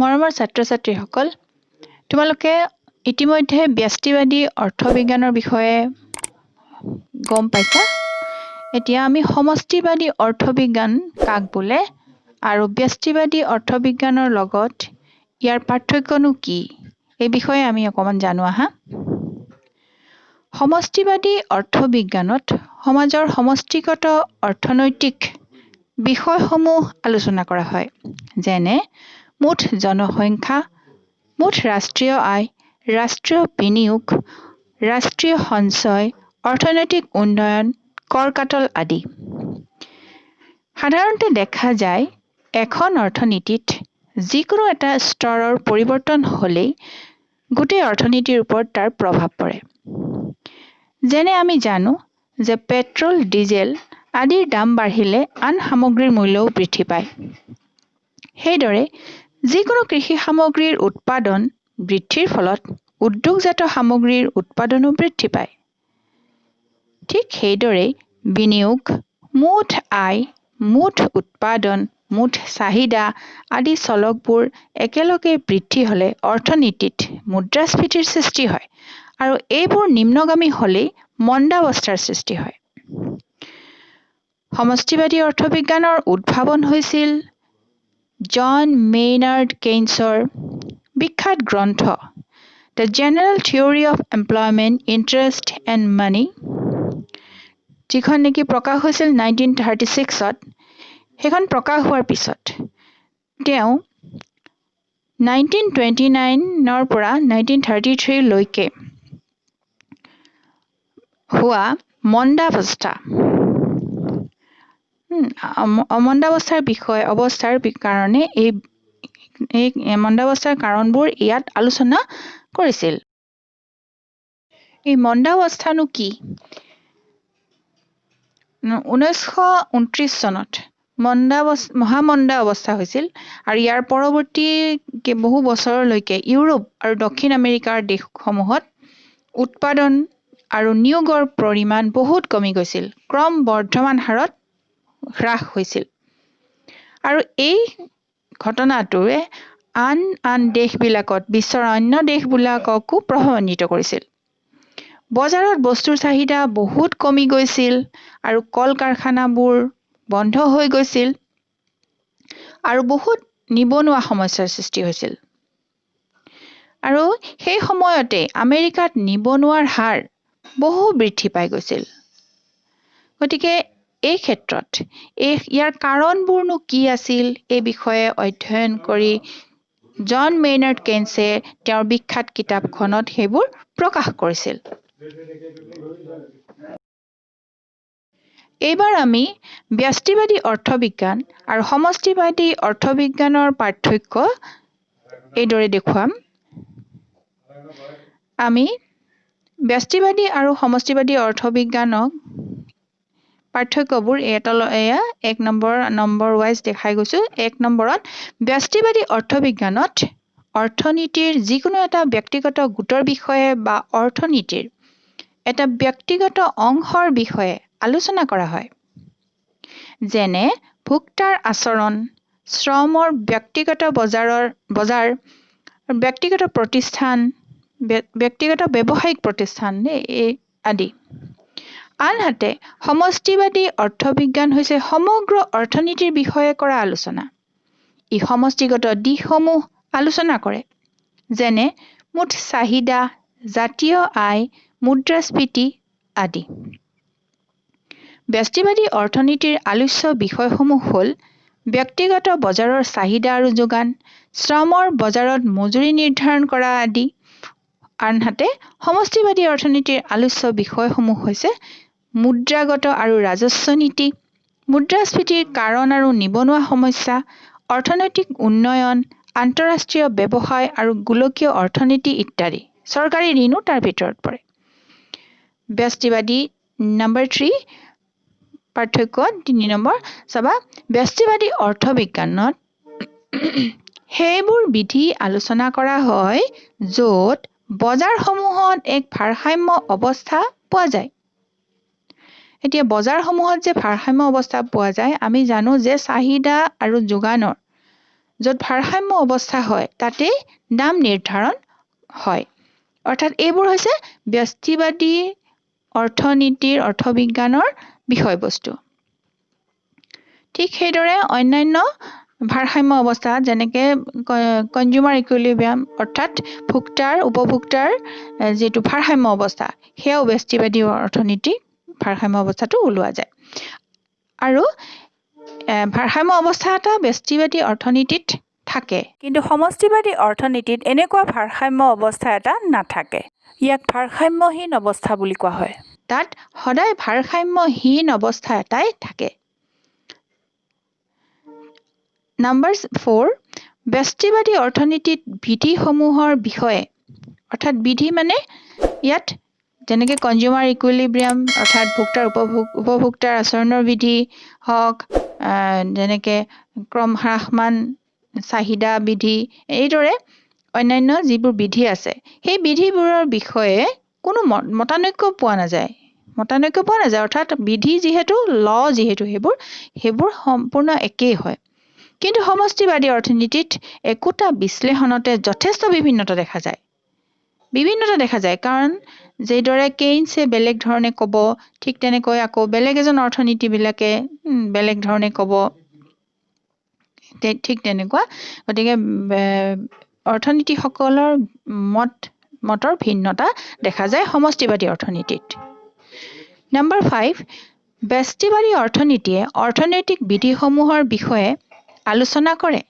মৰমৰ ছাত্ৰ-ছাত্ৰীসকল, তোমালোকে ইতিমধ্যে ব্যষ্টিবাদী অৰ্থবিজ্ঞানৰ বিষয়ে গম পাইছা। এতিয়া আমি সমষ্টিবাদী অৰ্থবিজ্ঞান কাক বোলে আৰু ব্যষ্টিবাদী অৰ্থবিজ্ঞানৰ লগত ইয়াৰ পাৰ্থক্যনো কি, এই বিষয়ে আমি অকণমান জানো আহা। সমষ্টিবাদী অৰ্থবিজ্ঞানত সমাজৰ সমষ্টিগত অৰ্থনৈতিক বিষয়সমূহ আলোচনা কৰা হয়, যেনে মুঠ জনসংখ্যা, মুঠ ৰাষ্ট্ৰীয় আয়, ৰাষ্ট্ৰীয় বিনিয়োগ, ৰাষ্ট্ৰীয় সঞ্চয়, অৰ্থনৈতিক উন্নয়ন, কৰ কাটল আদি। সাধাৰণতে দেখা যায় এখন অৰ্থনীতিত যিকোনো এটা স্তৰৰ পৰিৱৰ্তন হ'লেই গোটেই অৰ্থনীতিৰ ওপৰত তাৰ প্ৰভাৱ পৰে। যেনে আমি জানো যে পেট্ৰল, ডিজেল আদিৰ দাম বাঢ়িলে আন সামগ্ৰীৰ মূল্যও বৃদ্ধি পায়। সেইদৰে যিকোনো কৃষি সামগ্ৰীৰ উৎপাদন বৃদ্ধিৰ ফলত উদ্যোগজাত সামগ্ৰীৰ উৎপাদনো বৃদ্ধি পায়। ঠিক সেইদৰে বিনিয়োগ, মুঠ আয়, মুঠ উৎপাদন, মুঠ চাহিদা আদি চলকবোৰ একেলগে বৃদ্ধি হ'লে অৰ্থনীতিত মুদ্ৰাস্ফীতিৰ সৃষ্টি হয় আৰু এইবোৰ নিম্নগামী হ'লেই মন্দাৱস্থাৰ সৃষ্টি হয়। সমষ্টিবাদী অৰ্থবিজ্ঞানৰ উদ্ভাৱন হৈছিল জন মেইনাৰ্ড কেইন্সৰ বিখ্যাত গ্ৰন্থ the general theory of employment, interest and money, যিখন নেকি প্ৰকাশ হৈছিল 1936। সেইখন প্ৰকাশ হোৱাৰ পিছত তেওঁ 1929 পৰা 1933 লৈকে হোৱা মন্দাৱস্থাৰ অৱস্থাৰ কাৰণে এই মন্দাৱস্থাৰ কাৰণবোৰ ইয়াত আলোচনা কৰিছিল। এই মন্দাৱস্থানো কি? 1929 চনত মহামন্দা অৱস্থা হৈছিল আৰু ইয়াৰ পৰৱৰ্তী বহু বছৰলৈকে ইউৰোপ আৰু দক্ষিণ আমেৰিকাৰ দেশসমূহত উৎপাদন আৰু নিয়োগৰ পৰিমাণ বহুত কমি গৈছিল, ক্ৰম বৰ্ধমান হাৰত হ্ৰাস হৈছিল। আৰু এই ঘটনাটোৱে আন দেশবিলাকত, বিশ্বৰ অন্য দেশবিলাককো প্ৰভাৱান্বিত কৰিছিল। বজাৰত বস্তুৰ চাহিদা বহুত কমি গৈছিল আৰু কল কাৰখানাবোৰ বন্ধ হৈ গৈছিল আৰু বহুত নিবনুৱা সমস্যাৰ সৃষ্টি হৈছিল। আৰু সেই সময়তে আমেৰিকাত নিবনুৱাৰ হাৰ বহু বৃদ্ধি পাই গৈছিল। গতিকে এই ক্ষেত্ৰত ইয়াৰ কাৰণবোৰনো কি আছিল, এই বিষয়ে অধ্যয়ন কৰি জন মেইনাৰ্ড কেইন্সে তেওঁৰ বিখ্যাত কিতাপখনত সেইবোৰ প্ৰকাশ কৰিছিল। এইবাৰ আমি ব্যষ্টিবাদী অৰ্থবিজ্ঞান আৰু সমষ্টিবাদী অৰ্থবিজ্ঞানৰ পাৰ্থক্য এইদৰে দেখুৱাম। আমি ব্যষ্টিবাদী আৰু সমষ্টিবাদী অৰ্থবিজ্ঞানক পাৰ্থক্যবোৰ এয়া 1 নম্বৰ ৱাইজ দেখাই গৈছো। 1 নম্বৰত ব্যষ্টিবাদী অৰ্থবিজ্ঞানত অৰ্থনীতিৰ যিকোনো এটা ব্যক্তিগত গোটৰ বিষয়ে বা অৰ্থনীতিৰ এটা ব্যক্তিগত অংশৰ বিষয়ে আলোচনা কৰা হয়, যেনে ভোক্তাৰ আচৰণ, শ্ৰমৰ ব্যক্তিগত বজাৰ, ব্যক্তিগত প্ৰতিষ্ঠান, ব্যক্তিগত ব্যৱসায়িক প্ৰতিষ্ঠান আদি। আনহাতে সমষ্টিবাদী অৰ্থবিজ্ঞান হৈছে সমগ্ৰ অৰ্থনীতিৰ বিষয়ে কৰা আলোচনা। ই সমষ্টিগত দিশসমূহ আলোচনা কৰে, যেনে মুঠ চাহিদা, জাতীয় আয়, মুদ্ৰাস্ফীতি আদি। ব্যষ্টিবাদী অৰ্থনীতিৰ আলোচ্য বিষয়সমূহ হ'ল ব্যক্তিগত বজাৰৰ চাহিদা আৰু যোগান, শ্ৰমৰ বজাৰত মজুৰি নিৰ্ধাৰণ কৰা আদি। আনহাতে সমষ্টিবাদী অৰ্থনীতিৰ আলোচ্য বিষয়সমূহ হৈছে মুদ্ৰাগত আৰু ৰাজস্ব নীতি, মুদ্ৰাস্ফীতিৰ কাৰণ আৰু নিবনুৱা সমস্যা, অৰ্থনৈতিক উন্নয়ন, আন্তঃৰাষ্ট্ৰীয় ব্যৱসায় আৰু গোলকীয় অৰ্থনীতি ইত্যাদি। চৰকাৰী ঋণো তাৰ ভিতৰত পৰে। ব্যষ্টিবাদী নম্বৰ 3 পাৰ্থক্য 3 নম্বৰ চাবা। ব্যষ্টিবাদী অৰ্থবিজ্ঞানত সেইবোৰ বিধি আলোচনা কৰা হয় য'ত বজাৰসমূহত এক ভাৰসাম্য অৱস্থা পোৱা যায়। এতিয়া বজাৰসমূহত যে ভাৰসাম্য অৱস্থা পোৱা যায়, আমি জানো যে চাহিদা আৰু যোগানৰ য'ত ভাৰসাম্য অৱস্থা হয় তাতে দাম নিৰ্ধাৰণ হয় অৰ্থাৎ এইবোৰ হৈছে ব্যষ্টিবাদী অৰ্থনীতিৰ অৰ্থবিজ্ঞানৰ বিষয়বস্তু ঠিক সেইদৰে অন্যান্য ভাৰসাম্য অৱস্থা যেনেকে কনজিউমাৰ ইকুইলিব্ৰিয়াম অৰ্থাৎ ভোক্তাৰ উপভোক্তাৰ যেটো ভাৰসাম্য অৱস্থা হেও ব্যষ্টিবাদী অৰ্থনীতি ভাৰসাম্য অৱস্থাটো ওলোৱা যায় আৰু ভাৰসাম্য অৱস্থা এটা ব্যষ্টিবাদী অৰ্থনীতিত থাকে কিন্তু সমষ্টিবাদী অৰ্থনীতিত এনেকুৱা ভাৰসাম্য অৱস্থা এটা নাথাকে ইয়াক ভাৰসাম্যহীন অৱস্থা বুলি কোৱা হয় তাত সদায় ভাৰসাম্যহীন অৱস্থা এটাই থাকে Number 4 ব্যষ্টিবাদী অৰ্থনীতিত বিধিসমূহৰ বিষয়ে অৰ্থাৎ বিধি মানে ইয়াত যেনেকে কনজিউমাৰ ইকুইলিব্ৰিয়াম অৰ্থাৎ ভোক্তাৰ উপভোক্তাৰ আচৰণৰ বিধি হওক যেনেকে ক্ৰম হ্ৰাসমান চাহিদা বিধি এইদৰে অন্যান্য যিবোৰ বিধি আছে সেই বিধিবোৰৰ বিষয়ে কোনো মতানৈক্য পোৱা নাযায় অৰ্থাৎ বিধি যিহেতু ল যিহেতু সেইবোৰ সম্পূৰ্ণ একেই হয় কিন্তু সমষ্টিবাদী অৰ্থনীতিত একোটা বিশ্লেষণতে যথেষ্ট বিভিন্নতা দেখা যায় কাৰণ যেদৰে কেইনছে বেলেগ ধৰণে ক'ব ঠিক তেনেকৈ আকৌ বেলেগ এজন অৰ্থনীতিবিলাকে বেলেগ ধৰণে ক'ব ঠিক তেনেকুৱা গতিকে অৰ্থনীতিসকলৰ মতৰ ভিন্নতা দেখা যায় সমষ্টিবাদী অৰ্থনীতিত নম্বৰ 5 ব্যষ্টিবাদী অৰ্থনীতিয়ে অৰ্থনৈতিক বিধিসমূহৰ বিষয়ে আলোচনা কৰে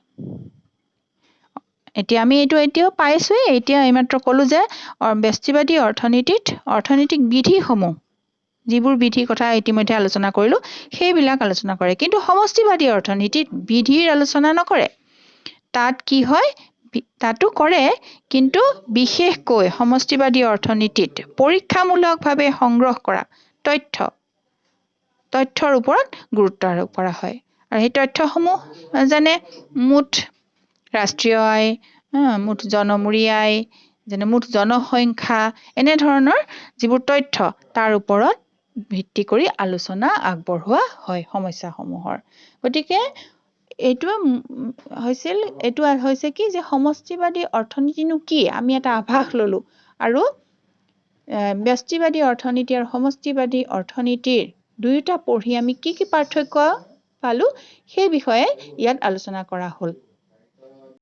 এতিয়া আমি এতিয়াও পাইছো এতিয়া এইমাত্ৰ ক'লো যে ব্যষ্টিবাদী অৰ্থনীতিত অৰ্থনৈতিক বিধিসমূহ যিবোৰ বিধি কথা ইতিমধ্যে আলোচনা কৰিলো সেইবিলাক আলোচনা কৰে কিন্তু সমষ্টিবাদী অৰ্থনীতিত বিধিৰ আলোচনা নকৰে তাত কি হয় তাতো কৰে কিন্তু বিশেষকৈ সমষ্টিবাদী অৰ্থনীতিত পৰীক্ষামূলকভাৱে সংগ্ৰহ কৰা তথ্যৰ ওপৰত গুৰুত্ব আৰোপ কৰা হয় আৰু এই তথ্যসমূহ যেনে মুঠ ৰাষ্ট্ৰীয় আয় মুঠ জনমূৰি আয় যেনে মুঠ জনসংখ্যা এনে ধৰণৰ যিবোৰ তথ্য তাৰ ওপৰত ভিত্তি কৰি আলোচনা আগবঢ়োৱা হয় সমস্যাসমূহৰ গতিকে এইটো হৈছে কি যে সমষ্টিবাদী অৰ্থনীতিনো কি আমি এটা আভাস ললো আৰু ব্যষ্টিবাদী অৰ্থনীতি আৰু সমষ্টিবাদী অৰ্থনীতিৰ দুয়োটা পঢ়ি আমি কি পাৰ্থক্য পালো সেই বিষয়ে ইয়াত আলোচনা কৰা হ'ল